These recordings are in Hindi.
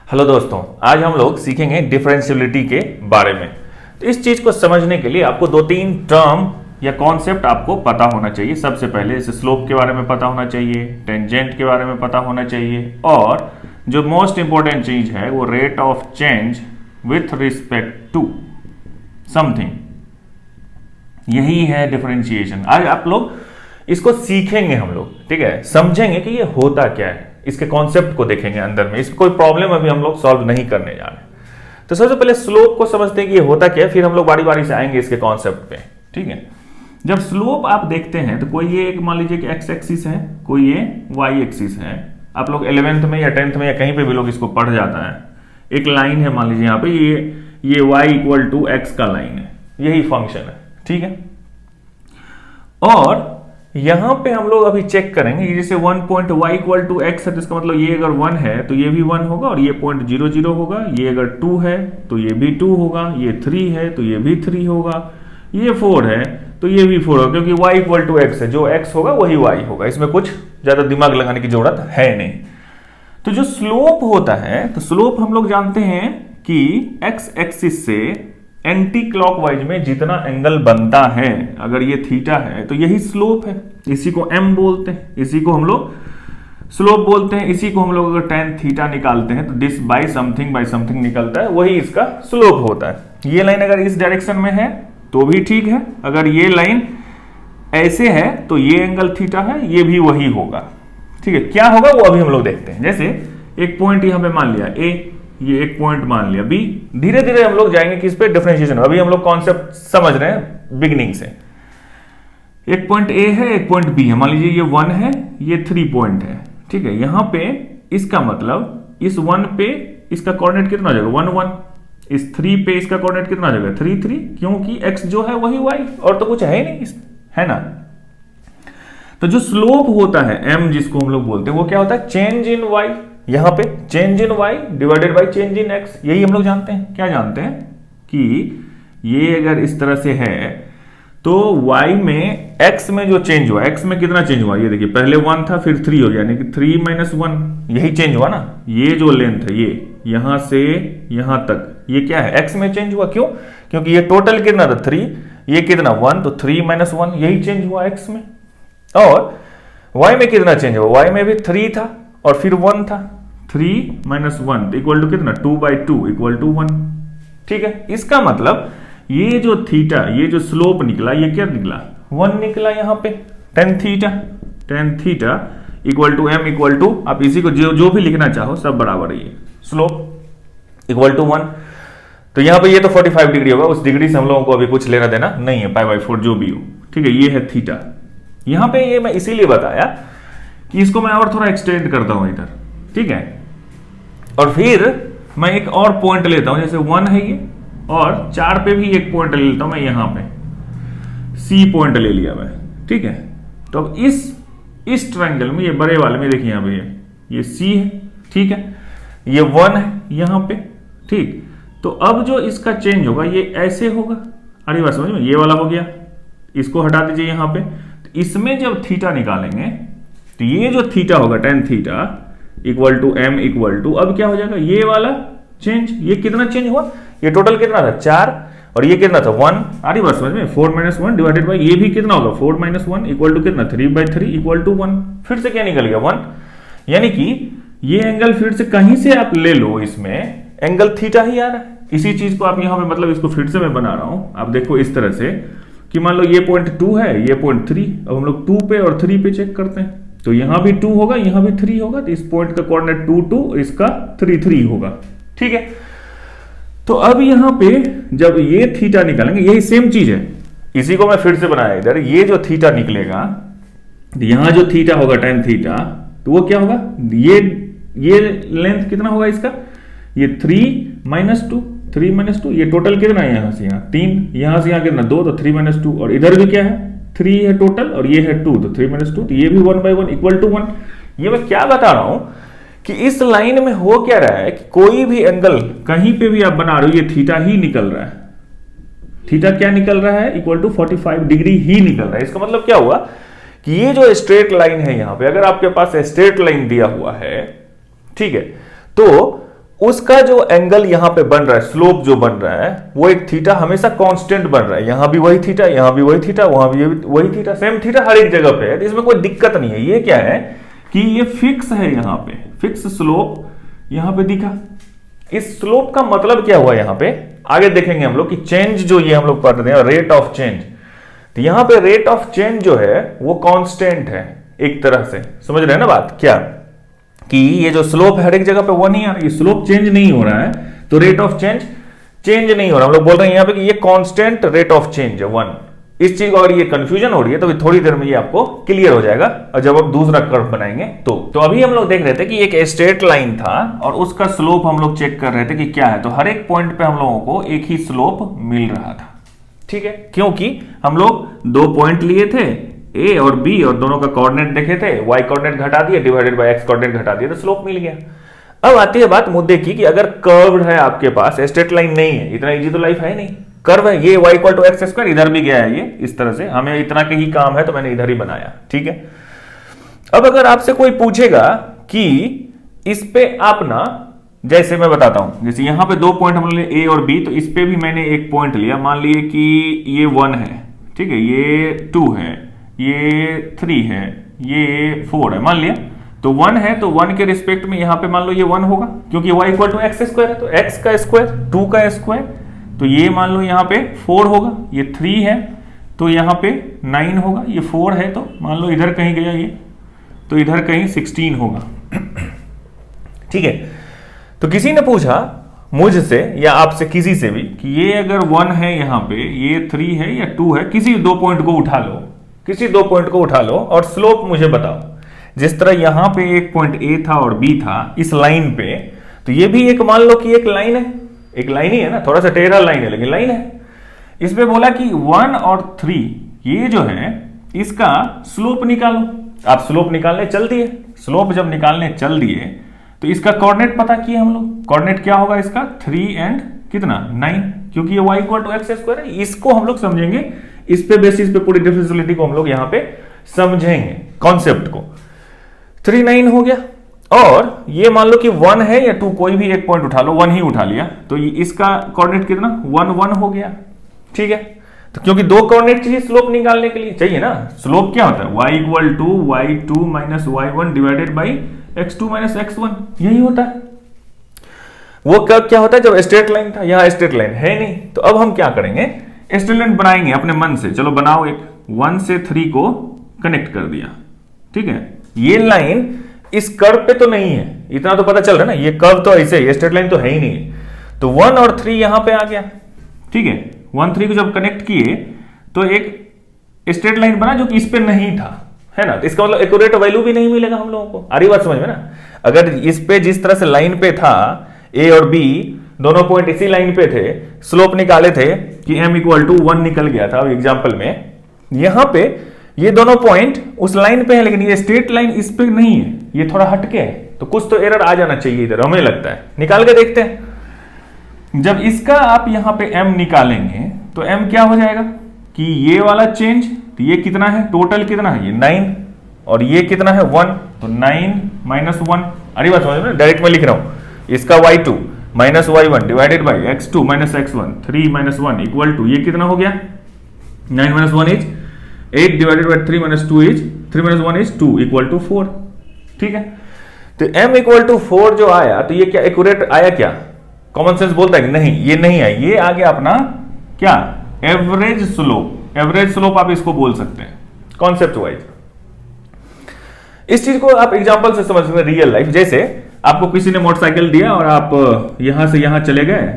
हेलो दोस्तों, आज हम लोग सीखेंगे डिफरेंशियबिलिटी के बारे में। तो इस चीज को समझने के लिए आपको दो तीन टर्म या कॉन्सेप्ट आपको पता होना चाहिए। सबसे पहले इसे स्लोप के बारे में पता होना चाहिए, टेंजेंट के बारे में पता होना चाहिए, और जो मोस्ट इंपॉर्टेंट चीज है वो rate of change with respect to something. यही है डिफरेंशिएशन। आज आप लोग इसको सीखेंगे, हम लोग ठीक है, समझेंगे कि ये होता क्या है, इसके कॉन्सेप्ट को देखेंगे अंदर में। इसमें कोई प्रॉब्लम अभी हम लोग सॉल्व नहीं करने जा रहे। तो सबसे पहले स्लोप को समझते हैं कि ये होता क्या है, फिर हम लोग बारी बारी से आएंगे इसके कॉन्सेप्ट पे। ठीक है, जब स्लोप आप देखते हैं तो कोई ये एक मान लीजिए कि एक्स एक्सिस है, कोई ये वाई एक्सिस है। आप लोग 11th में या 10th में या कहीं पे भी लोग इसको पढ़ जाता है। एक लाइन है, मान लीजिए यहाँ पे ये y इक्वल टू एक्स का लाइन है, यही फंक्शन है। ठीक है, और यहां पे हम लोग अभी चेक करेंगे कि जैसे 1 point y equal to x है, तो इसका मतलब ये अगर 1 है तो ये भी 1 होगा, और ये पॉइंट 0 0 होगा। ये अगर 2 है तो ये भी 2 होगा, ये 3 है तो ये भी 3 होगा, ये 4 है तो ये भी 4 होगा, क्योंकि y इक्वल टू एक्स है, जो x होगा वही y होगा। इसमें कुछ ज्यादा दिमाग लगाने की जरूरत है नहीं। तो जो स्लोप होता है, तो स्लोप हम लोग जानते हैं कि x एक्सिस से एंटी क्लॉकवाइज में जितना एंगल बनता है, अगर ये थीटा है तो यही स्लोप है। इसी को m बोलते हैं, इसी को हम लोग स्लोप बोलते हैं। इसी को हम लोग अगर tan थीटा निकालते हैं तो दिस बाय समथिंग निकलता है, वही इसका स्लोप होता है। ये लाइन अगर इस डायरेक्शन में है तो भी ठीक है, अगर ये लाइन ऐसे है तो ये एंगल थीटा है, ये भी वही होगा। ठीक है, क्या होगा वो अभी हम लोग देखते हैं। जैसे एक पॉइंट यहां पे मान लिया a, ये एक पॉइंट मान लिया b। धीरे धीरे हम लोग जाएंगे किस पे, डिफरेंशिएशन। अभी हम लोग कॉन्सेप्ट समझ रहे हैं बिगिनिंग से। एक पॉइंट a है, एक पॉइंट b है। मान लीजिए ये 1 है, ये 3 पॉइंट है। ठीक है, यहां पे इसका मतलब इस 1 पे इसका कोऑर्डिनेट कितना हो जाएगा, 1 1। इस 3 पे इसका कोऑर्डिनेट कितना हो जाएगा, 3 3, क्योंकि x जो है वही y, और तो कुछ है ही नहीं इसमें, है ना। तो जो स्लोप होता है m, जिसको हम लोग बोलते हैं, वो क्या होता है, चेंज इन y। यहां पे change in y divided by change in x। यही हम लोग जानते हैं। क्या जानते हैं कि ये अगर इस तरह से है तो y में x में जो चेंज हुआ, x में कितना चेंज हुआ, ये देखिए, पहले 1 था फिर 3 हो गया, यानी कि 3 - 1, यही चेंज हुआ ना। ये जो लेंथ है, ये यहां से यहां तक, ये क्या है, x में चेंज हुआ। क्यों? क्योंकि ये टोटल कितना था 3, ये कितना 1, तो 3 - 1, यही चेंज हुआ x में। और y में कितना चेंज हुआ, y में भी 3 था और फिर 1 था। 3 - 1 इक्वल टू कितना, 2/2 इक्वल टू 1। ठीक है, इसका मतलब ये जो थीटा, ये जो स्लोप निकला, ये क्या निकला, 1 निकला। यहां पे tan theta equal to m equal to, आप इसी को जो भी लिखना चाहो सब बराबर है, ये स्लोप इक्वल टू 1। तो यहां पे ये तो 45 डिग्री होगा, उस डिग्री से हम लोगों को अभी कुछ लेना देना नहीं है, π/4 जो भी हो। ठीक है, ये है थीटा। यहां पे ये मैं इसीलिए बताया कि इसको मैं और थोड़ा एक्सटेंड करता हूं इधर। ठीक है, और फिर मैं एक और पॉइंट लेता हूं, जैसे 1 है ये, और 4 पे भी एक पॉइंट ले लेता हूं मैं, यहां पे C पॉइंट ले लिया मैं। ठीक है, तो अब इस ट्रायंगल में, ये बड़े वाले में देखिए, यहां पे ये C है। ठीक है, ये 1 है यहां पे। ठीक, तो अब जो इसका चेंज होगा ये ऐसे होगा। अरे बात समझ में, ये वाला हो गया, इसको हटा दीजिए यहां पे। तो इसमें जब थीटा निकालेंगे तो ये जो थीटा होगा, tan theta equal to m equal to, अब क्या हो जाएगा, ये वाला चेंज। ये कितना चेंज हुआ, ये टोटल कितना था 4, और ये कितना था 1। अरे बात समझ में, 4 - 1 डिवाइडेड बाय, ये भी कितना होगा 4 - 1 इक्वल टू कितना, 3/3 इक्वल टू 1। फिर से क्या निकल गया, 1। यानी कि ये एंगल फिर से कहीं से आप ले लो, इसमें एंगल थीटा ही आ रहा है। इसी चीज को आप यहां पे, मतलब इसको फिर से मैं बना रहा हूं, आप देखो इस तरह से कि मान लो ये पॉइंट 2 है, ये पॉइंट 3। अब हम लोग 2 पे और 3 पे चेक करते हैं, तो यहां भी 2 होगा, यहां भी 3 होगा, तो इस पॉइंट का कोऑर्डिनेट 2 2, इसका 3 3 होगा। ठीक है, तो अब यहां पे जब ये थीटा निकालेंगे, यही सेम चीज है, इसी को मैं फिर से बनाया इधर। ये जो थीटा निकलेगा, यहां जो थीटा होगा tan थीटा, तो वो क्या होगा, ये लेंथ कितना होगा इसका, ये 3 - 2, 3 - 2, ये टोटल कितना है, यहां से यहां 3, यहां से यहां कितना 2, तो 3 - 2, और इधर भी क्या है 3 है टोटल, और ये है 2, तो 3 - 2, तो ये भी 1/1 इक्वल टू 1। ये मैं क्या बता रहा हूं कि इस लाइन में हो क्या रहा है कि कोई भी एंगल कहीं पे भी आप बना रहे हो, ये थीटा ही निकल रहा है। थीटा क्या निकल रहा है, इक्वल टू 45 डिग्री ही निकल रहा है। इसका मतलब क्या हुआ कि ये जो स्ट्रेट लाइन है, यहां पे अगर आपके पास स्ट्रेट लाइन दिया हुआ है, ठीक है, तो उसका जो एंगल यहां पे बन रहा है, स्लोप जो बन रहा है, वो एक थीटा हमेशा कांस्टेंट बन रहा है। यहां भी वही थीटा, यहां भी वही थीटा, वहां भी वही थीटा, सेम थीटा हर एक जगह पे है। तो इसमें कोई दिक्कत नहीं है। ये क्या है कि ये फिक्स है, यहां पे फिक्स स्लोप यहां पे दिखा। इस स्लोप का मतलब क्या हुआ यहां पे, आगे देखेंगे हम लोग कि चेंज जो ये हम लोग पढ़ रहे हैं, रेट ऑफ चेंज। तो यहां पे रेट ऑफ चेंज जो है वो कांस्टेंट है एक तरह से, समझ रहे हैं ना बात क्या, कि ये जो स्लोप हर एक जगह पे वन ही आ रहा है, स्लोप चेंज नहीं हो रहा है, तो रेट ऑफ चेंज नहीं हो रहा। हम लोग बोल रहे हैं यहां पे कि ये कांस्टेंट रेट ऑफ चेंज है 1। इस चीज को अगर ये कंफ्यूजन हो रही है तो थोड़ी देर में ये आपको क्लियर हो जाएगा, और जब आप दूसरा कर्व बनाएंगे तो अभी हम लोग देख रहे थे कि एक स्ट्रेट लाइन था और उसका स्लोप हम लोग चेक कर रहे थे कि क्या है। तो हर एक पॉइंट पे हम लोगों को एक ही स्लोप मिल रहा था, ठीक है, क्योंकि हम लोग 2 पॉइंट लिए थे ए और बी, और दोनों का कोऑर्डिनेट देखे थे, वाई कोऑर्डिनेट घटा दिए डिवाइडेड बाय एक्स कोऑर्डिनेट घटा दिए, तो स्लोप मिल गया। अब आती है बात मुद्दे की कि अगर कर्व्ड है आपके पास, स्ट्रेट लाइन नहीं है, इतना इजी तो लाइफ है नहीं, कर्व है, ये y equal to x square, इधर भी गया है ये इस तरह से, हमें इतना के ही काम है तो मैंने इधर ही बनाया, ठीक है। अब अगर आपसे कोई पूछेगा कि इस पे आप ना, जैसे मैं बताता हूं, जैसे यहां पे 2 पॉइंट हम लिए ए और बी, तो इस पे भी मैंने एक पॉइंट लिया, मान लिए कि ये 1 है, ठीक है, ये 2 है, ये 3 है, ये 4 है, मान लिया। तो 1 है तो 1 के रिस्पेक्ट में यहां पे मान लो ये 1 होगा, क्योंकि y equal to x square है, तो x का स्क्वायर 2 का स्क्वायर, तो ये मान लो यहां पे 4 होगा, ये 3 है तो यहां पे 9 होगा, ये 4 है तो मान लो इधर कहीं गया ये, तो इधर कहीं 16 होगा, ठीक है। तो किसी ने पूछा मुझसे या आपसे किसी से भी कि ये अगर 1 है यहां पे, ये 3 है या 2 है, किसी 2 पॉइंट को उठा लो, किसी 2 पॉइंट को उठा लो और स्लोप मुझे बताओ। जिस तरह यहां पे एक पॉइंट ए था और बी था इस लाइन पे, तो ये भी एक मान लो कि एक लाइन है, एक लाइन ही है ना, थोड़ा सा टेढ़ा लाइन है लेकिन लाइन है। इसमें बोला कि 1 और 3 ये जो है इसका स्लोप निकालो। आप स्लोप निकालने चल दिए, स्लोप जब निकालने चल दिए तो इसका कोऑर्डिनेट पता किए हम लोग, कोऑर्डिनेट क्या होगा इसका 3 एंड कितना 9, क्योंकि ये y equal to x square है। इसको हम लोग समझेंगे, इस पे बेसिस पे पूरी डिफरेंशियलिटी को हम लोग यहां पे समझेंगे, कॉन्सेप्ट को। 3 9 हो गया, और ये मान लो कि 1 है या 2, कोई भी एक पॉइंट उठा लो, 1 ही उठा लिया, तो इसका कोऑर्डिनेट कितना 1 1 हो गया, ठीक है। तो क्योंकि 2 कोऑर्डिनेट चाहिए स्लोप निकालने के लिए, चाहिए ना। स्लोप क्या होता है y equal to y2 minus y1 divided by x2 minus x1, यही होता है। वो क्या होता है जब स्ट्रेट लाइन था, यहां स्ट्रेट लाइन है नहीं, तो अब हम क्या करेंगे, स्ट्रेट लाइन बनाएंगे अपने मन से। चलो बनाओ, एक 1 से 3 को कनेक्ट कर दिया, ठीक है। ये लाइन इस कर्व पे तो नहीं है, इतना तो पता चल रहा है ना, ये कर्व तो ऐसे है, स्ट्रेट लाइन तो है ही नहीं, तो 1 और 3 यहां पे आ गया, ठीक है। 1 3 को जब कनेक्ट किए तो एक स्ट्रेट लाइन बना जो कि इस पे नहीं था, है ना। तो इसका मतलब एक्यूरेट वैल्यू भी नहीं मिलेगा हम लोगों को, आ रही बात समझ में ना। अगर इस पे जिस तरह से लाइन पे था ए और बी दोनों पॉइंट इसी लाइन पे थे, स्लोप निकाले थे कि m इक्वल टू 1 निकल गया था एग्जाम्पल में, यहां पे ये दोनों पॉइंट उस लाइन पे है लेकिन ये स्ट्रेट लाइन इस पे नहीं है, ये थोड़ा हटके है, तो कुछ तो एरर आ जाना चाहिए इधर, हमें लगता है। निकाल के देखते हैं। जब इसका आप यहां पे m निकालेंगे तो m क्या हो जाएगा कि ये वाला चेंज, तो ये कितना है टोटल, कितना है ये 9, और ये कितना है 1, तो 9 माइनस 1, अरे बात समझ में, डायरेक्ट मैं लिख रहा हूं, इसका y2 minus y1 divided by x2 minus x1, 3 minus 1 equal to ये कितना हो गया 9 minus 1 is 8 divided by 3 minus 2 is 3 minus 1 is 2 equal to 4, ठीक है। तो m इक्वल टू 4 जो आया, तो ये क्या एक्यूरेट आया, क्या कॉमन सेंस बोलता है कि नहीं, ये नहीं आया, ये आ गया अपना क्या एवरेज स्लोप। एवरेज स्लोप आप इसको बोल सकते हैं कॉन्सेप्ट वाइज। इस चीज को आप एग्जांपल से समझ सकते हैं रियल लाइफ। जैसे आपको किसी ने मोटरसाइकिल दिया और आप यहां से यहां चले गए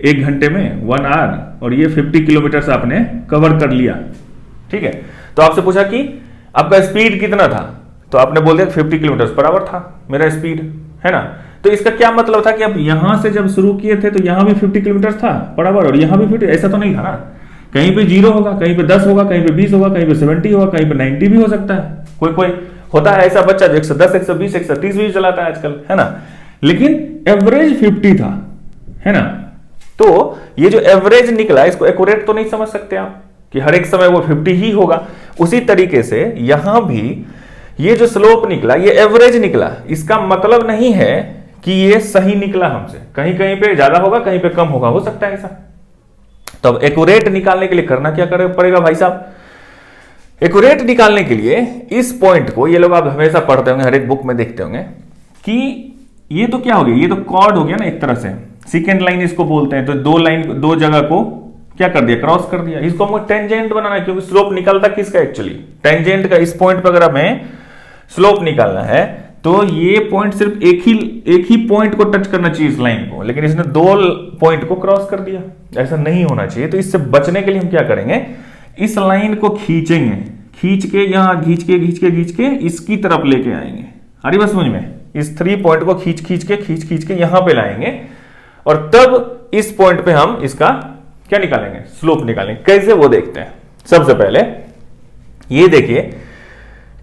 1 घंटे में 1 आवर, और ये 50 किलोमीटर से आपने कवर कर लिया, ठीक है। तो आपसे पूछा कि आपका स्पीड कितना था, तो आपने बोल दिया 50 किलोमीटर पर आवर था मेरा स्पीड, है ना। तो इसका क्या मतलब था कि अब यहां से जब शुरू किए थे तो यहां भी 50 किलोमीटर था पर आवर, और यहां भी 50, ऐसा तो नहीं था ना। कहीं पे 0 होगा, कहीं पे 10 होगा, कहीं पे 20 होगा, कहीं पे 70 होगा, कहीं पे 90 भी हो सकता है। कोई कोई होता है ऐसा बच्चा जो 110 120 130 भी चलाता है आजकल, है ना। लेकिन एवरेज 50 था, है ना। तो ये जो एवरेज निकला इसको एक्यूरेट तो नहीं समझ सकते आप कि हर एक समय वो 50 ही होगा। उसी तरीके से यहां भी ये जो स्लोप निकला ये एवरेज निकला, इसका मतलब नहीं है कि ये सही निकला हमसे, कहीं कहीं पे ज्यादा होगा, कहीं पे कम होगा, हो सकता है ऐसा। तो अब एक्यूरेट निकालने के लिए करना क्या पड़ेगा भाई साहब? एक्यूरेट निकालने के लिए इस पॉइंट को, ये लोग आप हमेशा पढ़ते होंगे, हर एक बुक में देखते होंगे कि ये तो क्या हो गया, ये तो कॉर्ड हो गया ना एक तरह से, सेकेंड लाइन इसको बोलते हैं। तो दो जगह को क्या कर दिया, क्रॉस कर दिया। इसको हमको टेंजेंट बनाना है, क्योंकि स्लोप निकलता किसका एक्चुअली, टेंजेंट का। इस पॉइंट पर अगर हमें स्लोप निकालना है तो ये पॉइंट सिर्फ एक ही पॉइंट को टच करना चाहिए इस लाइन को, लेकिन इसने दो पॉइंट को क्रॉस कर दिया। ऐसा नहीं होना चाहिए। तो इससे बचने के लिए हम क्या करेंगे, इस लाइन को खींचेंगे, खींच के यहां खींच के इसकी तरफ लेके आएंगे। अरे बस समझ में, इस 3 पॉइंट को खींच के यहां पे लाएंगे, और तब इस पॉइंट पे हम इसका क्या निकालेंगे, स्लोप निकालेंगे। कैसे, वो देखते हैं। सबसे पहले ये देखिए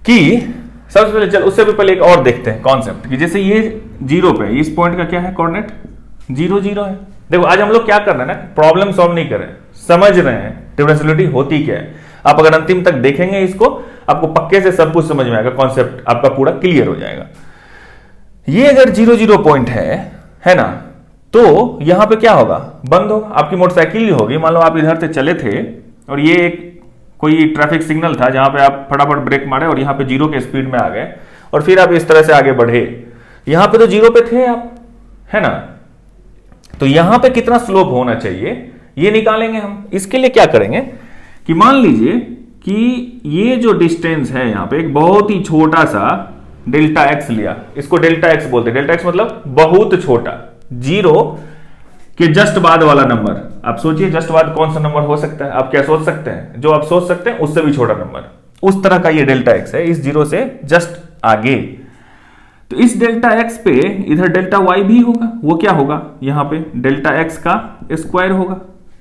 कि सबसे पहले चल उससे भी पहले एक और देखते हैं कॉन्सेप्ट, कि जैसे ये 0 पे, इस पॉइंट का क्या है कोऑर्डिनेट 0 0 है। देखो आज हम लोग क्या कर रहे हैं ना, प्रॉब्लम सॉल्व नहीं कर रहे हैं, समझ रहे हैं डिफरेंशियलिटी होती क्या है। आप अगर अंतिम तक देखेंगे इसको, आपको पक्के से सब कुछ समझ में आएगा, कॉन्सेप्ट आपका पूरा क्लियर हो जाएगा। ये अगर 0 0 पॉइंट है ना, तो यहां पे क्या होगा, बंद होगा। आपकी मोटरसाइकिल होगी, मान लो आप इधर से चले थे और ये एक कोई ट्रैफिक सिग्नल था जहां पे आप फटाफट ब्रेक मारे और यहां पे 0 के स्पीड में आ गए, और फिर आप इस तरह से आगे बढ़े। यहां पे तो 0 पे थे आप, है ना। तो यहां पे कितना स्लोप होना चाहिए ये निकालेंगे हम। इसके लिए क्या करेंगे कि मान लीजिए कि ये जो डिस्टेंस है यहां पे एक बहुत ही छोटा सा डेल्टा एक्स लिया, इसको डेल्टा एक्स बोलते हैं। डेल्टा एक्स मतलब बहुत छोटा, 0 के जस्ट बाद वाला नंबर। आप सोचिए जस्ट बाद कौन सा नंबर हो सकता है, आप क्या सोच सकते हैं, जो आप सोच सकते हैं उससे भी छोटा नंबर, उस तरह का ये डेल्टा एक्स है, इस 0 से जस्ट आगे। तो इस डेल्टा एक्स पे इधर डेल्टा वाई भी होगा, वो क्या होगा, यहां पे डेल्टा एक्स का स्क्वायर होगा।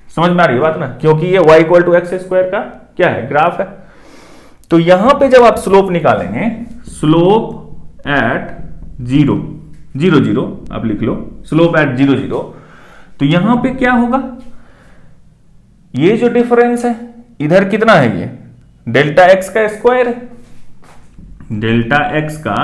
समझ में आ रही है बात ना, क्योंकि ये y equal to x square का क्या है, ग्राफ है। तो यहां पे जब आप स्लोप निकालेंगे, स्लोप एट 0 0 0 आप लिख लो, स्लोप एट 0 0, तो यहां पे क्या होगा, ये जो डिफरेंस है इधर कितना है, ये डेल्टा एक्स का स्क्वायर है। डेल्टा एक्स का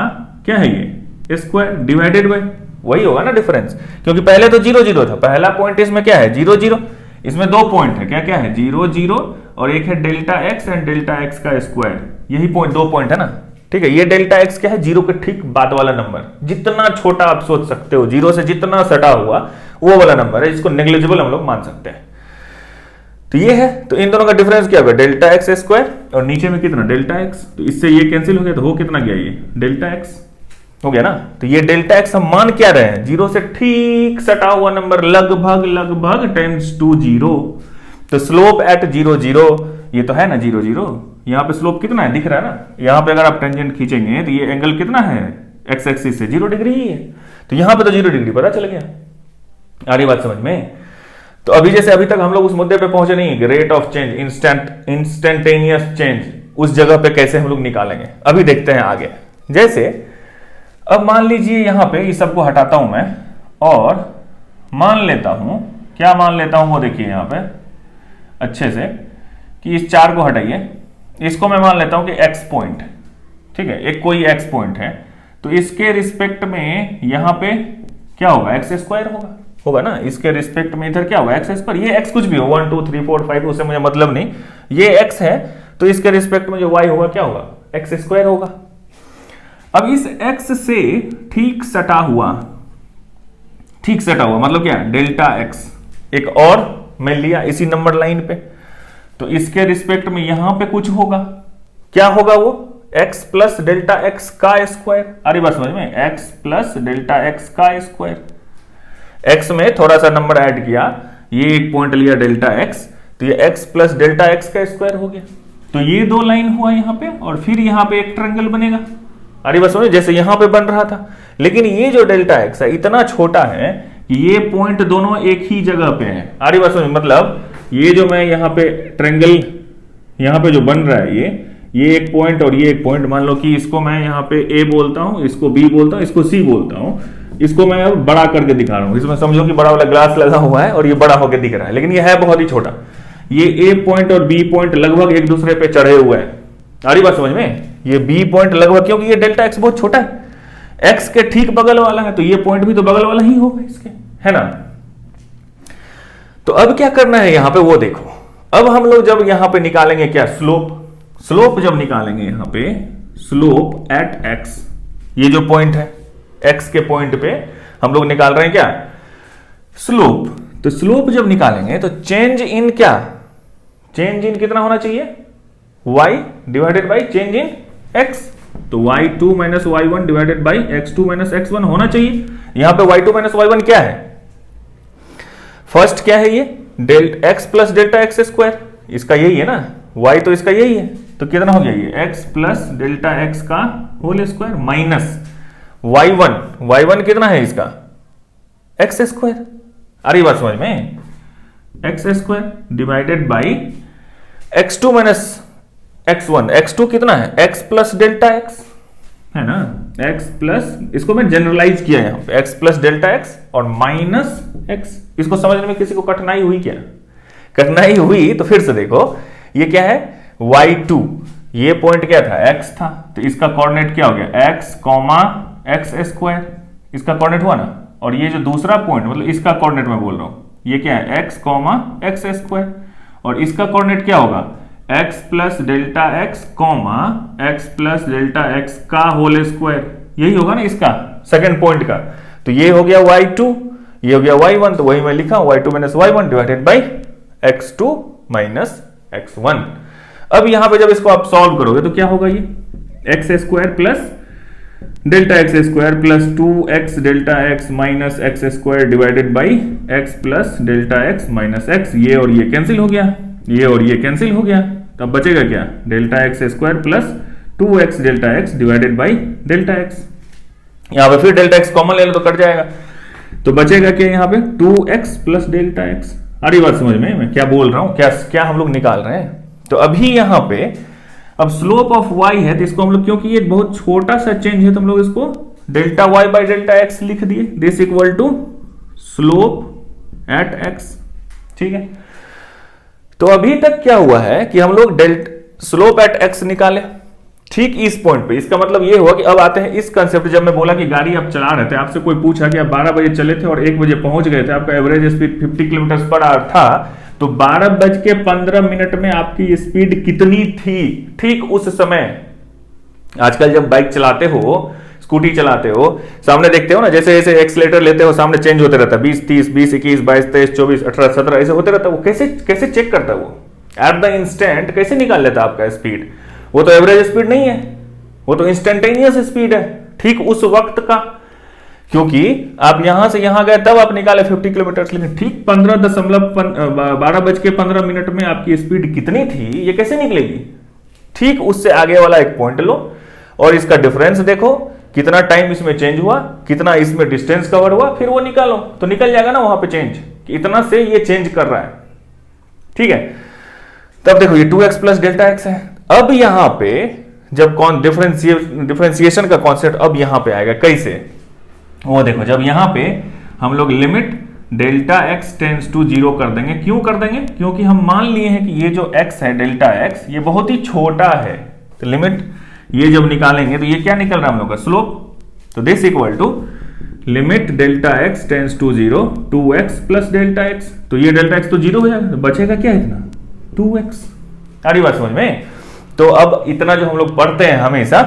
क्या है, ये स्क्वायर डिवाइडेड बाय, वही होगा ना डिफरेंस, क्योंकि पहले तो 0 0 था। पहला पॉइंट इसमें क्या है, 0 0, इसमें 2 पॉइंट है, क्या क्या है, 0 0 और एक है delta x and delta x का स्क्वायर, यही पॉइंट, 2 पॉइंट है ना। ठीक है, ये डेल्टा एक्स क्या है, 0 के ठीक बाद वाला नंबर, जितना छोटा आप सोच सकते हो, 0 से जितना सटा हुआ वो वाला नंबर है, इसको नेग्लिजिबल हम लोग मान सकते हैं। तो ये है, तो इन दोनों का डिफरेंस क्या होगा, डेल्टा एक्स स्क्वायर, और नीचे में कितना डेल्टा एक्स, तो इससे ये कैंसिल हो गया, तो हो कितना गया, ये डेल्टा एक्स हो गया ना। तो ये डेल्टा एक्स हम मान क्या रहे हैं, 0 से ठीक सटा हुआ नंबर, लगभग टेंड्स टू 0। तो स्लोप एट 0 0, ये तो है ना 0 0, यहां पे स्लोप कितना है दिख रहा है ना। यहां पे अगर आप टेंजेंट खींचेंगे तो ये एंगल कितना है, एक्स एक्सिस से 0 डिग्री ही है, तो यहां पे तो 0 डिग्री पता चल गया। आ रही बात समझ में। तो अभी जैसे अभी तक हम लोग उस मुद्दे पे पहुंचे नहीं कि rate of change, instantaneous change, उस जगह पे कैसे हम लोग निकालेंगे, अभी देखते हैं आगे। जैसे अब मान लीजिए यहां पे इस सबको हटाता हूं मैं, और मान लेता हूं, क्या मान लेता हूं वो देखिए यहां पे अच्छे से, कि इस 4 को हटाइए, इसको मैं मान लेता हूं कि x पॉइंट, ठीक है, एक कोई x पॉइंट है, तो इसके रिस्पेक्ट में यहां पे क्या होगा, एक्स स्क्वायर होगा ना। इसके रिस्पेक्ट में इधर क्या होगा, एक्स स्क्वायर, ये x कुछ भी हो, 1 2 3 4 5 उससे मुझे मतलब नहीं, ये x है, तो इसके रिस्पेक्ट में जो y होगा क्या होगा, एक्स स्क्वायर होगा। अब इस x से ठीक सटा हुआ मतलब क्या, डेल्टा x एक और मैं लिया इसी नंबर लाइन पे, तो इसके रिस्पेक्ट में यहां पे कुछ होगा, क्या होगा वो, x प्लस डेल्टा x का स्क्वायर। अरे बस समझ में, x प्लस डेल्टा x का स्क्वायर, x में थोड़ा सा नंबर ऐड किया, ये एक पॉइंट लिया डेल्टा x, तो ये x प्लस डेल्टा x का स्क्वायर हो गया। तो ये 2 लाइन हुआ यहां पे, और फिर यहां पे एक ट्रायंगल बनेगा। अरे बस समझ, जैसे यहां पे बन रहा था, लेकिन ये जो डेल्टा x है इतना छोटा है कि ये पॉइंट दोनों एक ही जगह पे है। अरे बस समझ, मतलब ये जो मैं यहाँ पे ट्रायंगल यहाँ पे जो बन रहा है, ये एक पॉइंट और ये एक पॉइंट, मान लो कि इसको मैं यहाँ पे A बोलता हूँ, इसको B बोलता हूँ, इसको C बोलता हूँ, इसको मैं अब बड़ा करके दिखा रहा हूँ। इसमें समझो कि बड़ा वाला ग्लास लगा हुआ है और ये बड़ा होकर दिख रहा है, लेकिन ये है बहुत ही छोटा। ये A पॉइंट और B पॉइंट लगभग एक दूसरे पे चढ़े हुए हैं। आ रही बात समझ में, ये B पॉइंट लगभग, क्योंकि ये डेल्टा एक्स बहुत छोटा है, x के ठीक बगल वाला है, तो ये पॉइंट भी तो बगल वाला ही होगा इसके, है ना। तो अब क्या करना है यहां पे वो देखो, अब हम लोग जब यहां पे निकालेंगे क्या, स्लोप जब निकालेंगे यहां पे स्लोप एट x, ये जो पॉइंट है x के पॉइंट पे हम लोग निकाल रहे हैं क्या, स्लोप। तो स्लोप जब निकालेंगे तो चेंज इन क्या, चेंज इन कितना होना चाहिए, y divided by change in x, तो y2 minus y1 divided by x2 minus x1 होना चाहिए। यहां पे y2 माइनस y1 क्या है, फर्स्ट क्या है ये delta x plus delta x square, इसका यही है ना, y तो इसका यही है, तो कितना हो गया ये x प्लस डेल्टा एक्स का होल स्क्वायर माइनस y1 कितना है इसका एक्स स्क्वायर, अरे बात समझ में, x square divided by x2 minus x1, x2 कितना है x प्लस डेल्टा एक्स, है ना, x प्लस, इसको मैं जनरलाइज किया यहां पे x प्लस डेल्टा एक्स और माइनस x, इसको समझने में किसी को कठिनाई हुई क्या, कठिनाई हुई तो फिर से देखो, ये क्या है y2, ये पॉइंट क्या था x था, तो इसका कोऑर्डिनेट क्या हो गया x कॉमा एक्स स्क्वायर, इसका कोऑर्डिनेट हुआ ना, और ये जो दूसरा पॉइंट मतलब इसका कोऑर्डिनेट मैं बोल रहा हूं, ये क्या है x कॉमा एक्स स्क्वायर, और इसका कोऑर्डिनेट क्या होगा x plus delta x comma x plus delta x का होल स्क्वायर, यही होगा ना इसका सेकंड पॉइंट का, तो ये हो गया y2, ये हो गया y1, तो वही मैं लिखा y2 minus y1 divided by x2 minus x1। अब यहां पे जब इसको आप सॉल्व करोगे तो क्या होगा, ये x square plus delta x square plus 2x delta x minus x square divided by x plus delta x minus x, ये और ये कैंसिल हो गया, ये और ये कैंसिल हो गया, तब बचेगा क्या delta x square plus 2x delta x divided by delta x, यहां पे फिर डेल्टा एक्स कॉमन ले लो तो कट जाएगा, तो बचेगा क्या यहाँ पे 2x प्लस डेल्टा एक्स। अरे बात समझ में मैं क्या बोल रहा हूं, क्या हम लोग निकाल रहे हैं, तो अभी यहां पे अब स्लोप ऑफ y है, तो इसको हम लोग, क्योंकि ये बहुत छोटा सा चेंज है तो हम लोग इसको delta y by delta x लिख दिए, this equal to slope at x, ठीक है। तो अभी तक क्या हुआ है कि हम लोग स्लोप एट x निकाले ठीक इस पॉइंट पे, इसका मतलब ये हुआ कि अब आते हैं इस कंसेप्ट, जब मैं बोला कि गाड़ी आप चला रहे थे, आपसे कोई पूछा कि आप 12 बजे चले थे और 1 बजे पहुंच गए थे, आपका average speed 50 kilometre per hour था, तो 12:15 में आपकी स्पीड कितनी थी ठीक उस समय। आजकल जब बाइक चलाते हो, स्कूटी चलाते हो, सामने देखते हो ना, जैसे जैसे एक्सीलेटर लेते हो सामने चेंज होते रहता है, 20 30 20 21 22 23 24 18 17 ऐसे होते रहता है, वो कैसे चेक करता है, वो एट द इंस्टेंट कैसे निकाल लेता है आपका स्पीड, वो तो एवरेज स्पीड नहीं है, वो तो इंस्टेंटेनियस स्पीड है ठीक उस वक्त का, क्योंकि आप यहां से यहां गए तब आप निकाले 50 किलोमीटर, लेकिन ठीक 12:15 में आपकी स्पीड कितनी थी ये कैसे निकलेगी, ठीक उससे आगे वाला एक पॉइंट लो और इसका डिफरेंस देखो, कितना टाइम इसमें चेंज हुआ, कितना इसमें डिस्टेंस कवर हुआ, फिर वो निकालो, तो निकल जाएगा ना वहां पे चेंज कि इतना से ये चेंज कर रहा है, ठीक है। तब देखो ये 2x प्लस डेल्टा एक्स है, अब यहां पे जब कौन डिफरेंशिएशन का कॉन्सेप्ट अब यहां पे आएगा कैसे, वो देखो, जब यहां पे हम लोग limit delta x tends to 0 कर देंगे, क्यों कर देंगे, क्योंकि हम मान लिए हैं कि ये जो x है डेल्टा एक्स ये बहुत ही छोटा है, तो लिमिट ये जब निकालेंगे तो ये क्या निकल रहा है हम लोग का स्लोप, तो this equal to limit delta x tends to 0 2x plus delta x, तो ये डेल्टा एक्स तो 0 हो जाएगा, तो बचेगा क्या इतना 2x, सारी बात समझ में। तो अब इतना जो हम लोग पढ़ते हैं हमेशा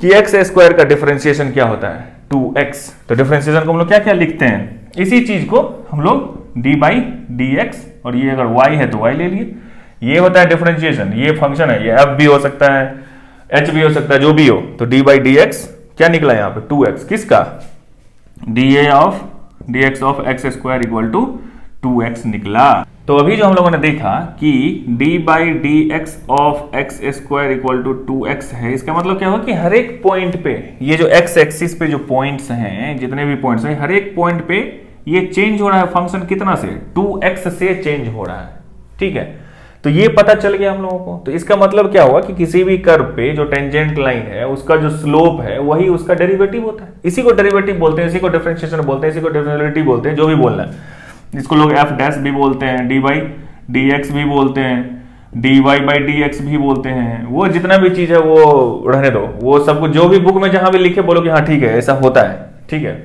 कि एक्स स्क्वायर का डिफरेंशिएशन क्या होता है 2x, तो डिफरेंशिएशन को हम लोग क्या क्या लिखते हैं, इसी चीज को हम लोग d बाई डी एक्स, और ये अगर y है तो y ले लिए, ये होता है डिफरेंशिएशन, ये फंक्शन है, ये f भी हो सकता है h भी हो सकता है, जो भी हो, तो d बाई डी एक्स क्या निकला यहाँ पे 2x, किसका dx of x square equal to 2x निकला। तो अभी जो हम लोगों ने देखा कि d by d x of x square equal to 2x है, इसका मतलब क्या हुआ कि हर एक पॉइंट पे ये जो x एक्सिस पे जो पॉइंट्स हैं, जितने भी पॉइंट्स हैं, हर एक पॉइंट पे ये चेंज हो रहा है फंक्शन कितना से 2x से चेंज हो रहा है, ठीक है। तो ये पता चल गया हम लोगों को, तो इसका मतलब क्या हुआ कि किसी भी कर्व पे जो टेंजेंट लाइन है उसका जो स्लोप है वही उसका डेरिवेटिव होता है, इसी को डेरिवेटिव बोलते हैं, इसी को डिफरेंशिएशन बोलते हैं, इसी को डिफरेंशिएबिलिटी बोलते हैं, जो भी बोलना है, इसको लोग f डैश भी बोलते हैं, d बाई डी एक्स भी बोलते हैं, dy बाई डी एक्स भी बोलते हैं, वो जितना भी चीज है वो रहने दो, वो सब कुछ जो भी बुक में जहां भी लिखे बोलो कि हाँ ठीक है ऐसा होता है, ठीक है।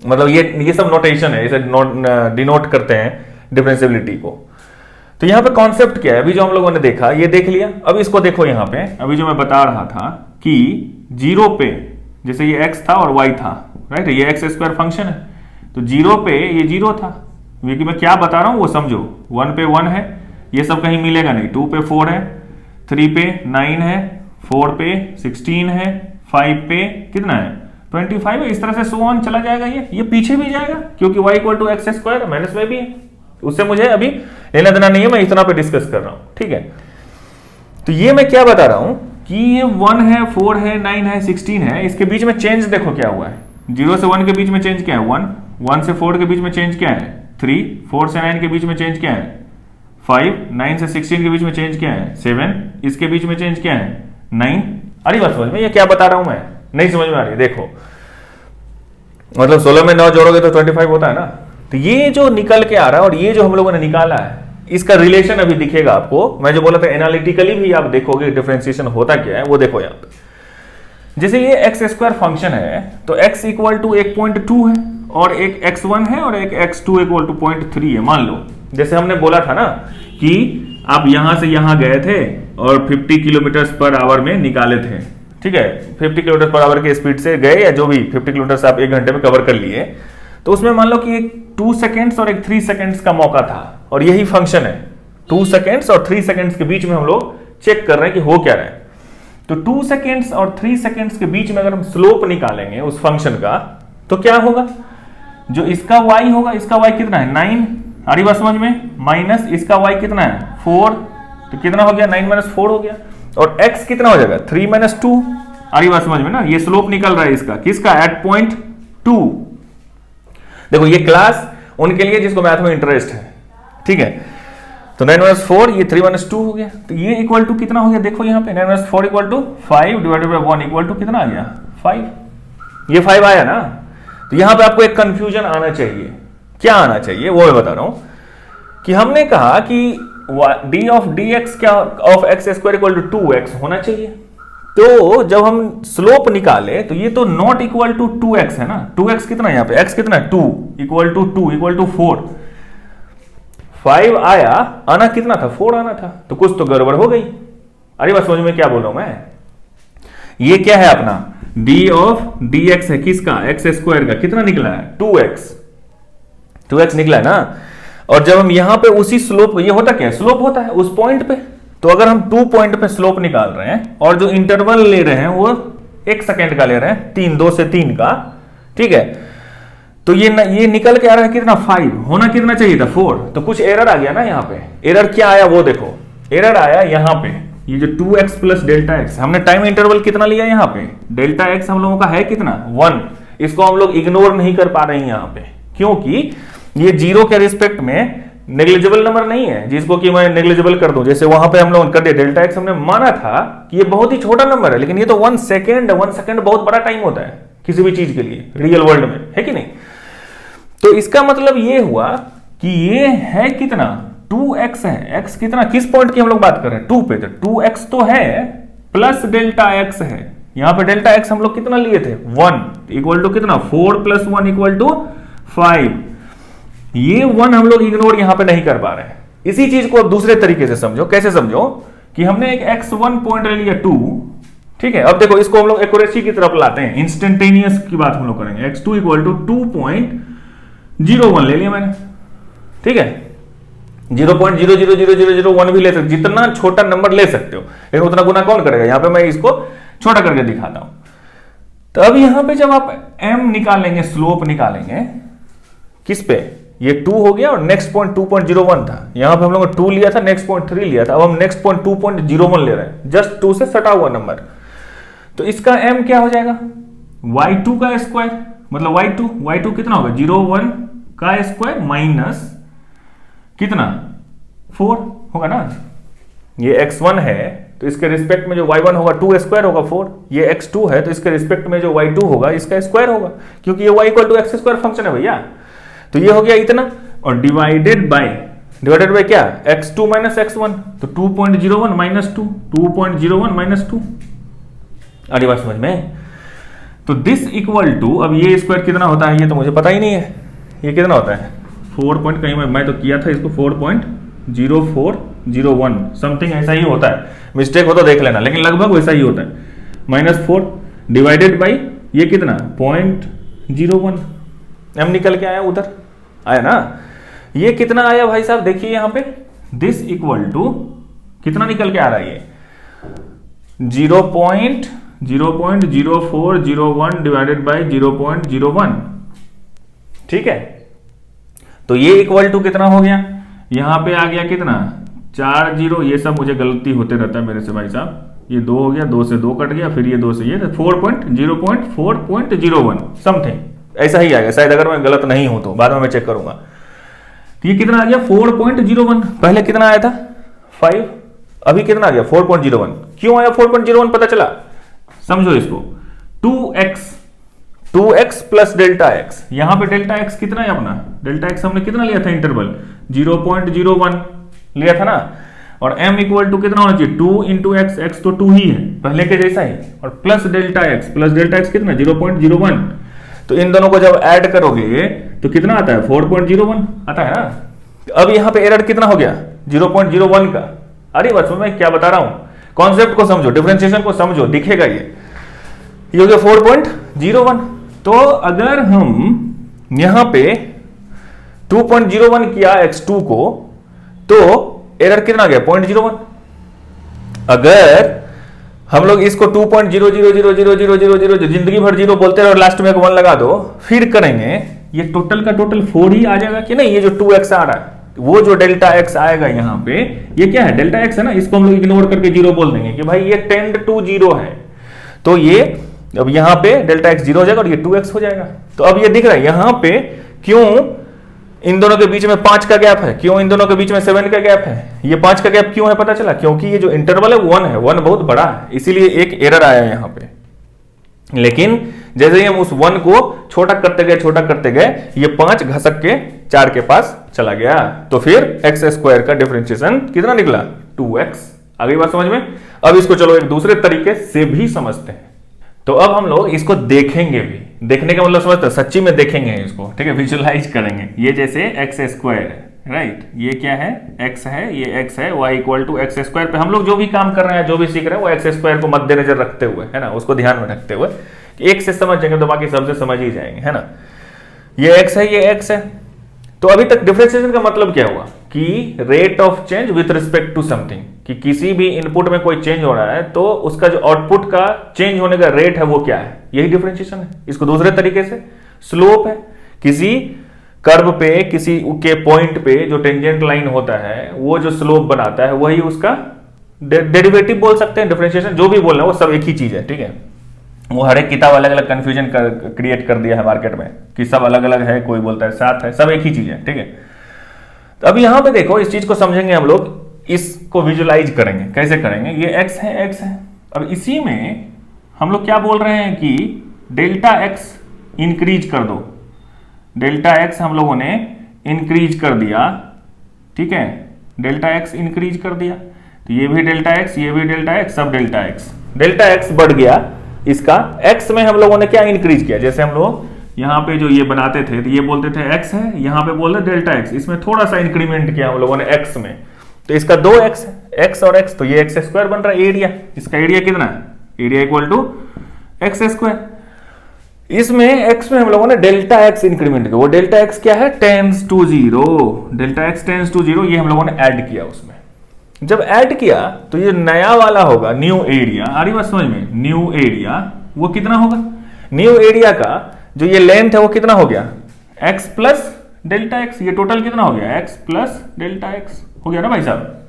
मतलब ये सब नोटेशन है, इसे डिनोट करते हैं डिफरेंशियबिलिटी को। तो यहाँ पे कॉन्सेप्ट क्या है, अभी जो हम लोगों ने देखा ये देख लिया। अब इसको देखो यहाँ पे, अभी जो मैं बता रहा था कि जीरो पे जैसे ये x था और y था, राइट, ये एक्स स्क्वायर फंक्शन है, तो जीरो पे ये जीरो था, क्योंकि मैं क्या बता रहा हूं वो समझो। 1 पे 1 है, ये सब कहीं मिलेगा नहीं। 2 पे 4 है, 3 पे 9 है, 4 पे 16 है, 5 पे कितना है 25 है, इस तरह से सो ऑन चला जाएगा। ये पीछे भी जाएगा क्योंकि y equal to x square minus में भी है, उससे मुझे अभी लेना देना नहीं है, मैं इतना पे डिस्कस कर रहा हूं, ठीक है। तो ये मैं क्या बता रहा हूं कि ये 1 है, 4 है, 9 है, 16 है, इसके बीच में चेंज देखो क्या हुआ है। 0 से 1 के बीच में चेंज क्या है 1, 1 से 4 के बीच में चेंज क्या है 3, 4 से 9 के बीच में चेंज क्या है 5, 9 से 16 के बीच में चेंज क्या है 7, इसके बीच में चेंज क्या है 9। अरे बात समझ में, ये क्या बता रहा हूं मैं, नहीं समझ में आ रही, देखो मतलब 16 में 9 जोड़ोगे तो 25 होता है ना। तो ये जो निकल के आ रहा है और ये जो हम लोगों ने निकाला है, इसका रिलेशन अभी दिखेगा आपको। मैं जो बोला था एनालिटिकली भी आप देखोगे डिफरेंशिएशन होता क्या है, वो देखो यहाँ पे। जैसे ये एक्स स्क्वायर फंक्शन है तो x इक्वल टू 1.2 है और एक x1 है और एक x2 इक्वल टू 0.3 है। मान लो जैसे हमने बोला था ना कि आप यहां से यहां गए थे और 50 किलोमीटर पर आवर में निकाले थे, ठीक है, 50 किलोमीटर पर आवर के स्पीड से गए या जो भी 50 किलोमीटर आप 1 घंटे में कवर कर लिए, तो उसमें मान लो कि एक 2 सेकेंड्स और एक 3 सेकेंड्स का मौका था, और यही फंक्शन है 2 सेकेंड्स और 3 सेकेंड्स के बीच में हम लोग चेक कर रहे हैं कि हो क्या रहा है। तो 2 सेकेंड्स और 3 सेकेंड्स के बीच में अगर हम स्लोप निकालेंगे उस फंक्शन का तो क्या होगा, जो इसका y होगा, इसका y कितना है 9, आ रही बात समझ में, माइनस इसका y कितना है 4, तो कितना हो गया 9 माइनस 4 हो गया, और x कितना हो जाएगा 3 माइनस 2, आ रही बात समझ में ना। ये स्लोप निकल रहा है इसका, किसका, एट पॉइंट 2। देखो ये क्लास उनके लिए जिसको मैथ में इंटरेस्ट है, ठीक है। तो 9 माइनस 4, ये 3 माइनस 2 हो गया, तो ये इक्वल टू कितना हो गया, देखो यहाँ पे 9 minus 4 equal to 5 divided by 1 equal to कितना आ गया 5। ये 5 आया ना। तो यहां पे आपको एक कंफ्यूजन आना चाहिए, क्या आना चाहिए वो मैं बता रहा हूं कि हमने कहा कि d ऑफ dx क्या of x square equal to 2x होना चाहिए। तो जब हम स्लोप निकाले तो ये तो नॉट इक्वल टू 2x है ना, 2x कितना है यहाँ पे, x कितना है 2 इक्वल टू 2 इक्वल टू 4, 5 आया, आना कितना था 4 आना था, तो कुछ तो गड़बड़ हो गई। अरे बस समझ में क्या बोल रहा हूं मैं, ये क्या है अपना d ऑफ dx है किसका, एक्स स्क्वायर का, कितना निकला है 2x निकला है ना। और जब हम यहां पे उसी स्लोप, ये होता क्या है, स्लोप होता है उस पॉइंट पे, तो अगर हम 2 पॉइंट पे स्लोप निकाल रहे हैं और जो इंटरवल ले रहे हैं वो 1 सेकेंड का ले रहे हैं, 2 से 3 का, ठीक है, तो ये निकल के आ रहा है कितना 5, होना कितना चाहिए था 4, तो कुछ एरर आ गया ना यहाँ पे। एरर क्या आया वो देखो, एरर आया यहाँ पे, ये जो 2x प्लस डेल्टा एक्स, हमने टाइम इंटरवल कितना लिया यहाँ पे, डेल्टा एक्स हम लोगों का है कितना 1, इसको हम लोग इग्नोर नहीं कर पा रहे हैं यहाँ पे, क्योंकि ये 0 के रिस्पेक्ट में नेग्लिजिबल नंबर नहीं है जिसको कि मैं नेग्लिजिबल कर दूं। जैसे वहां पे हम लोग कर दिया डेल्टा एक्स, हमने माना था कि ये बहुत ही छोटा नंबर है, लेकिन ये तो 1 सेकेंड बहुत बड़ा टाइम होता है किसी भी चीज के लिए रियल वर्ल्ड में, है कि नहीं। तो इसका मतलब ये हुआ कि ये है कितना 2x है, x कितना, किस पॉइंट की हम लोग बात कर रहे हैं 2 पे, तो 2x तो है प्लस डेल्टा x है, यहां पे डेल्टा x हम लोग कितना लिए थे 1 इक्वल टू कितना 4 प्लस 1 इक्वल टू 5, ये 1 हम लोग इग्नोर यहां पे नहीं कर पा रहे हैं। इसी चीज को अब दूसरे तरीके से समझो, कैसे समझो कि हमने एक x1 पॉइंट ले लिया 2, ठीक है, अब देखो इसको हम लोग एक्यूरेसी की तरफ लाते हैं, इंस्टेंटेनियस की बात हम लोग करेंगे, x2 इक्वल टू 2.01 ले लिया मैंने, ठीक है, 0.00001 भी ले सकते, जितना छोटा नंबर ले सकते हो, लेकिन उतना गुना कौन करेगा, यहां पे मैं इसको छोटा करके दिखाता हूं। तो अब यहां पे जब आप m निकालेंगे, स्लोप निकालेंगे किस पे, ये 2 हो गया और नेक्स्ट पॉइंट 2.01 था, यहां पे हम लोगों ने 2 लिया था, नेक्स्ट पॉइंट 3 लिया था, अब हम नेक्स्ट पॉइंट 2.01 ले रहे हैं, जस्ट 2 से सटा हुआ नंबर। तो इसका m क्या हो जाएगा y2 का स्क्वायर, मतलब y2 कितना होगा 01 का स्क्वायर माइनस कितना 4 होगा ना, ये x1 है तो इसके रिस्पेक्ट में जो y1 होगा 2 स्क्वायर होगा 4, ये x2 है तो इसके रिस्पेक्ट में जो y2 होगा इसका स्क्वायर होगा, क्योंकि ये y equal to x square function है भैया। तो ये हो गया इतना, और डिवाइडेड बाय डिवाइडेड बाई क्या, x2 माइनस x1, तो 2.01 माइनस 2, 2.01 माइनस 2। अगली बात समझ में? तो दिस इक्वल टू, अब ये स्क्वायर कितना होता है ये तो मुझे पता ही नहीं है, ये कितना होता है 4 पॉइंट, कहीं मैं तो किया था इसको 4.0401 समथिंग ऐसा ही होता है, मिस्टेक हो तो देख लेना, लेकिन लगभग वैसा ही होता है। -4 डिवाइडेड बाई ये कितना 0.01, m निकल के आया, उधर आया ना। ये कितना आया भाई साहब, देखिए यहां पे दिस इक्वल टू कितना निकल के आ रहा है ये 0.0401 डिवाइडेड बाई 0.01, ठीक है। तो ये इक्वल टू कितना हो गया, यहां पे आ गया कितना 4 0, ये सब मुझे गलती होते रहता है मेरे से भाई साहब, ये 2 हो गया, 2 से 2 कट गया, फिर ये 2 से ये 4.01 समथिंग ऐसा ही आएगा शायद, अगर मैं गलत नहीं हूं तो बाद में मैं चेक करूंगा। तो ये कितना आ गया 4.01, पहले कितना आया था 5, अभी कितना आ गया 4.01। क्यों आया 4.01 पता चला, समझो इसको, 2x प्लस डेल्टा एक्स, यहां पे डेल्टा एक्स कितना है अपना, डेल्टा एक्स हमने कितना लिया था इंटरवल 0.01 लिया था ना, और m इक्वल टू कितना होना चाहिए 2 इंटू एक्स, एक्स तो 2 ही है पहले के जैसा ही, और प्लस डेल्टा एक्स कितना 0.01, तो इन दोनों को जब ऐड करोगे तो कितना आता है 4.01 आता है ना। अब यहां पे एरर कितना हो गया 0.01 का। अरे बस मैं क्या बता रहा हूं, कॉन्सेप्ट को समझो, डिफरेंशिएशन को समझो, दिखेगा ये हो गया 4.01। तो अगर हम यहां पे 2.01 किया x2 को, तो एरर कितना गया 0.01। अगर हम लोग इसको 2.000000 जिंदगी भर 0 बोलते रहे और लास्ट में एक 1 लगा दो, फिर करेंगे, ये टोटल का टोटल 4 ही आ जाएगा कि नहीं। ये जो 2x आ रहा है, वो जो डेल्टा x आएगा यहां पे, ये क्या है डेल्टा x है ना, इसको हम लोग इग्नोर करके 0 बोल देंगे कि भाई ये टेंड टू 0 है, तो ये अब यहां पे डेल्टा x 0 हो जाएगा और ये 2x हो जाएगा। तो अब ये दिख रहा है यहां पे क्यों इन दोनों के बीच में 5 का गैप है, क्यों इन दोनों के बीच में 7 का गैप है, ये 5 का गैप क्यों है पता चला, क्योंकि ये जो इंटरवल है 1 है, 1 बहुत बड़ा है, इसीलिए एक एरर आया यहां पे। लेकिन जैसे ही हम उस 1 को छोटा करते गए ये 5 घसक के 4 के पास चला गया, तो फिर एक्स स्क्वायर का डिफरेंशिएशन कितना निकला 2x। अगली बात समझ में। अब इसको चलो एक दूसरे तरीके से भी समझते हैं। तो अब हम लोग इसको देखेंगे भी, देखने का मतलब समझते हैं, सच्ची में देखेंगे इसको, ठीक है, विजुअलाइज करेंगे। ये जैसे एक्स स्क्वायर है, राइट, ये क्या है x है, ये x है, y equal to x square पे हम लोग जो भी काम कर रहे हैं, जो भी सीख रहे हैं, वो एक्स स्क्वायर को मद्देनजर रखते हुए, है ना, उसको ध्यान में रखते हुए, एक से समझ जाएंगे तो बाकी सबसे समझ ही जाएंगे, है ना। ये x है, ये x है। तो अभी तक डिफरेंशिएशन का मतलब क्या हुआ कि rate of change with respect to something, कि किसी भी इनपुट में कोई चेंज हो रहा है तो उसका जो आउटपुट का चेंज होने का रेट है वो क्या है, यही डिफरेंशिएशन है। इसको दूसरे तरीके से स्लोप है, किसी कर्व पे, किसी के पॉइंट पे जो टेंजेंट लाइन होता है वो जो स्लोप बनाता है वही उसका डेरिवेटिव बोल सकते हैं। डिफरेंशिएशन जो भी बोलना है वो सब एक ही चीज है, ठीक है। वो हर एक किताब अलग अलग कंफ्यूजन क्रिएट कर दिया है मार्केट में कि सब अलग अलग है, कोई बोलता है साथ है, सब एक ही चीज है, ठीक है। तो अब यहां पे देखो, इस चीज को समझेंगे हम लोग, इसको विजुलाइज करेंगे। कैसे करेंगे, ये x है, x है। अब इसी में हम लोग क्या बोल रहे हैं कि डेल्टा x इंक्रीज कर दो, डेल्टा x हम लोगों ने इंक्रीज कर दिया, ठीक है, डेल्टा x इंक्रीज कर दिया, तो ये भी डेल्टा x, ये भी डेल्टा x, सब डेल्टा x, डेल्टा x बढ़ गया। इसका x में हम लोगों ने क्या इंक्रीज किया, जैसे हम लोग यहां पे जो ये बनाते थे तो ये बोलते थे x है, यहां पे बोल रहे डेल्टा x, इसमें थोड़ा सा इंक्रीमेंट किया हम लोगों ने x में, तो इसका 2x है, x और x, तो ये एक्स स्क्वायर बन रहा है। एरिया, इसका एरिया कितना है, area equal to x square. इसमें x में हम लोगों ने डेल्टा x इंक्रीमेंट किया, वो डेल्टा x क्या है tends to 0, delta x tends to 0, ये हम लोगों ने ऐड किया उसमें। जब ऐड किया तो ये नया वाला होगा न्यू एरिया, आ रही बात समझ में, न्यू एरिया वो कितना होगा, न्यू एरिया का जो ये लेंथ है वो कितना हो गया x प्लस डेल्टा एक्स, ये टोटल कितना हो गया x प्लस डेल्टा एक्स हो गया ना भाई साहब।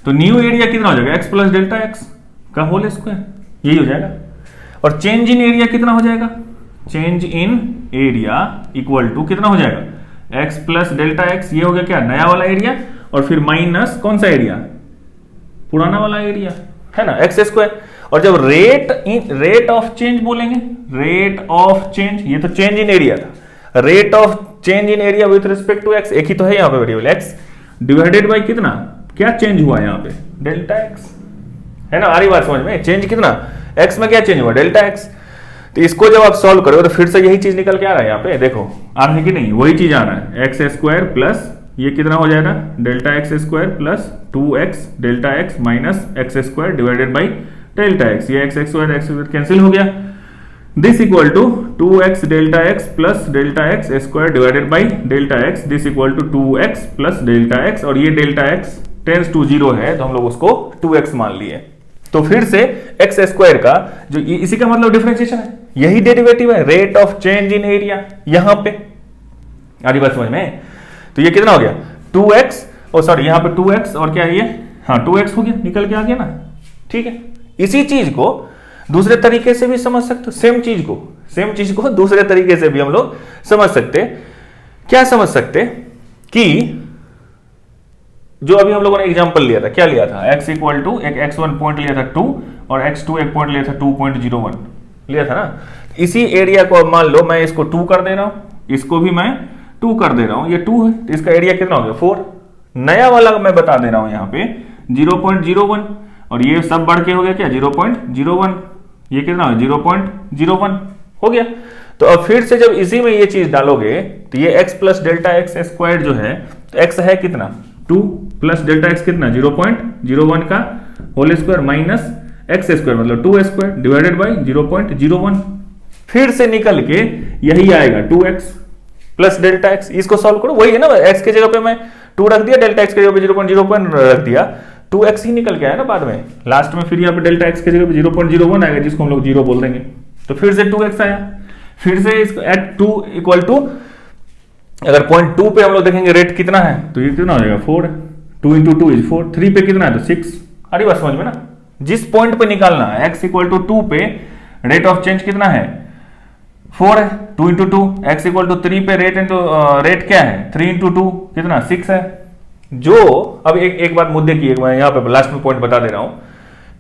तो न्यू एरिया कितना हो जाएगा x प्लस डेल्टा एक्स का होल स्क्वायर, यही हो जाएगा। और चेंज इन एरिया कितना हो जाएगा, change in area equal to कितना हो जाएगा x प्लस डेल्टा एक्स, ये हो गया क्या नया वाला एरिया, और फिर माइनस कौन सा एरिया, पुराना वाला एरिया, है ना, एक्स स्क्वायर। और जब रेट ऑफ चेंज बोलेंगे, रेट ऑफ चेंज, ये तो चेंज इन एरिया था, rate of change in area with respect to x, एक ही तो है यहाँ पे वेरिएबल एक्स, डिवाइडेड बाई कितना, क्या चेंज हुआ यहाँ पे, डेल्टा एक्स, है ना, आ रही बात समझ में, चेंज कितना, एक्स में क्या चेंज हुआ, डेल्टा एक्स। तो इसको जब आप सॉल्व करोगे तो फिर से यही चीज निकल के आ रहा है यहाँ पे, देखो आ रहा है कि नहीं, वही चीज आ रहा है, एक्स स्क्वायर प्लस ये कितना हो जाएगा, delta x square plus 2x delta x minus x square divided by delta x, ये एक्स स्क्वायर कैंसिल हो गया, this equal to 2x delta x plus delta x square divided by delta x, this equal to 2x plus delta x, और ये डेल्टा एक्स टेंस टू 0 है तो हम लोग उसको 2x मान लिए। तो फिर से एक्स स्क्वायर का जो इसी का मतलब डिफरेंशिएशन है, यही डेरिवेटिव है, rate of change in area, यहां पे आ रही बात समझ में। तो ये कितना हो गया 2x, और सॉरी यहां पे 2x और क्या है ये, हाँ 2x हो गया, निकल के आ गया ना, ठीक है। इसी चीज को दूसरे तरीके से भी समझ सकते हो, सेम चीज को दूसरे तरीके से भी हम लोग समझ सकते, क्या समझ सकते कि जो अभी हम लोगों ने एग्जांपल लिया था, क्या लिया था, x इक्वल टू एक x1 पॉइंट लिया था 2 और x2 एक पॉइंट लिया था 2.01 लिया था ना। इसी एरिया को अब मान लो मैं इसको 2 कर दे रहा हूं, इसको भी मैं 2 कर दे रहा हूं, ये 2 है तो इसका एरिया कितना हो गया 4। नया वाला मैं बता दे रहा हूं यहाँ पे 0.01 और ये सब बढ़ के हो गया क्या 0.01, ये कितना हो 0.01 हो गया। तो अब फिर से जब इसी में ये चीज डालोगे तो ये x plus delta x square जो है, तो x है कितना 2 प्लस डेल्टा एक्स कितना 0.01 का whole square minus x square मतलब 2 स्क्वायर डिवाइडेड बाई 0.01, फिर से निकल के यही आएगा 2x प्लस डेल्टा एक्स। इसको सॉल्व करो, वही है ना, x की जगह पे मैं 2 रख दिया, डेल्टा एक्स की जगह पे 0.01 रख दिया, 2x ही निकल के आया ना बाद में लास्ट में, फिर यहाँ पे डेल्टा एक्स की जगह पे 0.01 आएगा जिसको हम लोग 0 बोल देंगे, तो फिर से 2x आया, फिर से इसको एट 2 इक्वल टू, अगर पॉइंट 2 पे हम लोग देखेंगे रेट कितना है तो ये कितना हो जाएगा 4 है, 2 इंटू 2 इज 4, 3 पे कितना है तो 6। अरे बात समझ में ना, जिस पॉइंट पे निकालना है x इक्वल टू 2 पे रेट ऑफ चेंज कितना है 4 है, 2 इंटू 2, x इक्वल टू 3 पे रेट क्या है 3 इंटू 2 कितना 6 है। जो अब एक बात मुद्दे की मैं यहाँ पे लास्ट में पॉइंट बता दे रहा हूं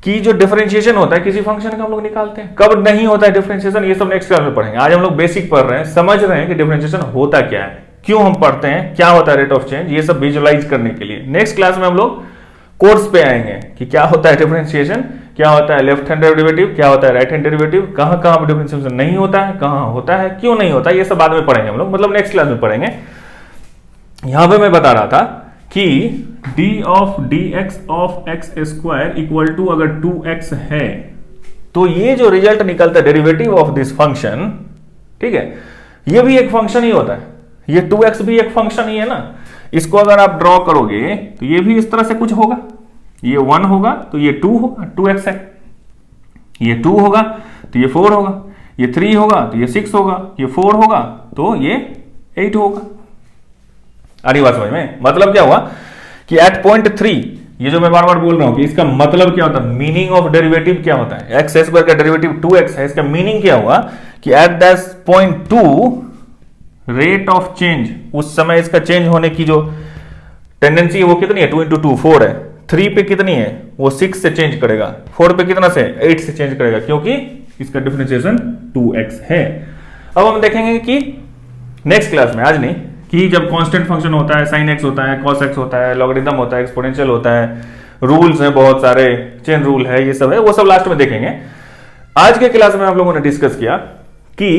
कि जो डिफरेंशिएशन होता है किसी फंक्शन का हम लोग निकालते हैं, कब नहीं होता है डिफरेंशिएशन, ये सब नेक्स्ट क्लास में पढ़ेंगे। आज हम लोग बेसिक पढ़ रहे हैं, समझ रहे हैं कि डिफरेंशिएशन होता क्या है, क्यों हम पढ़ते हैं, क्या होता है रेट ऑफ चेंज, ये सब विजुअलाइज करने के लिए। नेक्स्ट क्लास में हम लोग कोर्स पे आएंगे कि क्या होता है डिफरेंशिएशन, क्या होता है लेफ्ट हैंड डेरिवेटिव, क्या होता है राइट हैंड डेरिवेटिव, कहां कहां पर डिफरेंशिएशन नहीं होता है, कहां होता है, क्यों नहीं होता है, ये सब बाद में पढ़ेंगे हम लोग, मतलब नेक्स्ट क्लास में पढ़ेंगे। यहां पे मैं बता रहा था कि d of dx of x square equal to अगर 2x है तो ये जो रिजल्ट निकलता है डेरिवेटिव ऑफ दिस फंक्शन, ठीक है, ये भी एक फंक्शन ही होता है, ये 2x भी एक फंक्शन ही है ना। इसको अगर आप ड्रॉ करोगे तो ये भी इस तरह से कुछ होगा, ये 1 होगा तो ये 2 होगा, 2x है, ये 2 होगा तो ये 4 होगा, ये 3 होगा तो ये 6 होगा, ये 4 होगा तो ये 8 होगा। अरे बात समझ में, मतलब क्या हुआ कि एट पॉइंट 3, ये जो मैं बार बार बोल रहा हूं कि इसका मतलब क्या होता है, मीनिंग ऑफ डेरिवेटिव क्या होता है, एक्स स्क्वायर का डेरिवेटिव 2x है, इसका मीनिंग क्या हुआ कि at that point 2 rate of change, उस समय इसका चेंज होने की जो टेंडेंसी है वो कितनी है 2 इंटू 2 4 है, 3 पे कितनी है वो 6 से चेंज करेगा, 4 पे कितना से 8 से चेंज करेगा, क्योंकि इसका डिफरेंशिएशन 2x है। अब हम देखेंगे कि नेक्स्ट क्लास में, आज नहीं, कि जब कांस्टेंट फंक्शन होता है, साइन एक्स होता है, कॉस एक्स होता है, लॉगरिथम होता है, एक्सपोनेंशियल होता है, रूल्स हैं बहुत सारे, चेन रूल है, ये सब है, वो सब लास्ट में देखेंगे। आज के क्लास में हम लोगों ने डिस्कस किया कि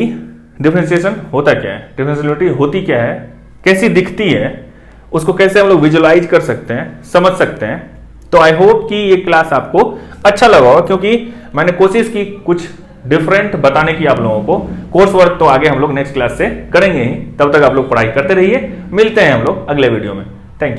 डिफरेंशिएशन होता क्या है, डिफरेंशिएबिलिटी होती क्या है, कैसी दिखती है, उसको कैसे हम लोग विजुअलाइज कर सकते हैं, समझ सकते हैं। तो आई होप कि ये क्लास आपको अच्छा लगा होगा, क्योंकि मैंने कोशिश की कुछ डिफरेंट बताने की आप लोगों को। कोर्स वर्क तो आगे हम लोग नेक्स्ट क्लास से करेंगे ही, तब तक आप लोग पढ़ाई करते रहिए। मिलते हैं हम लोग अगले वीडियो में। Thank you.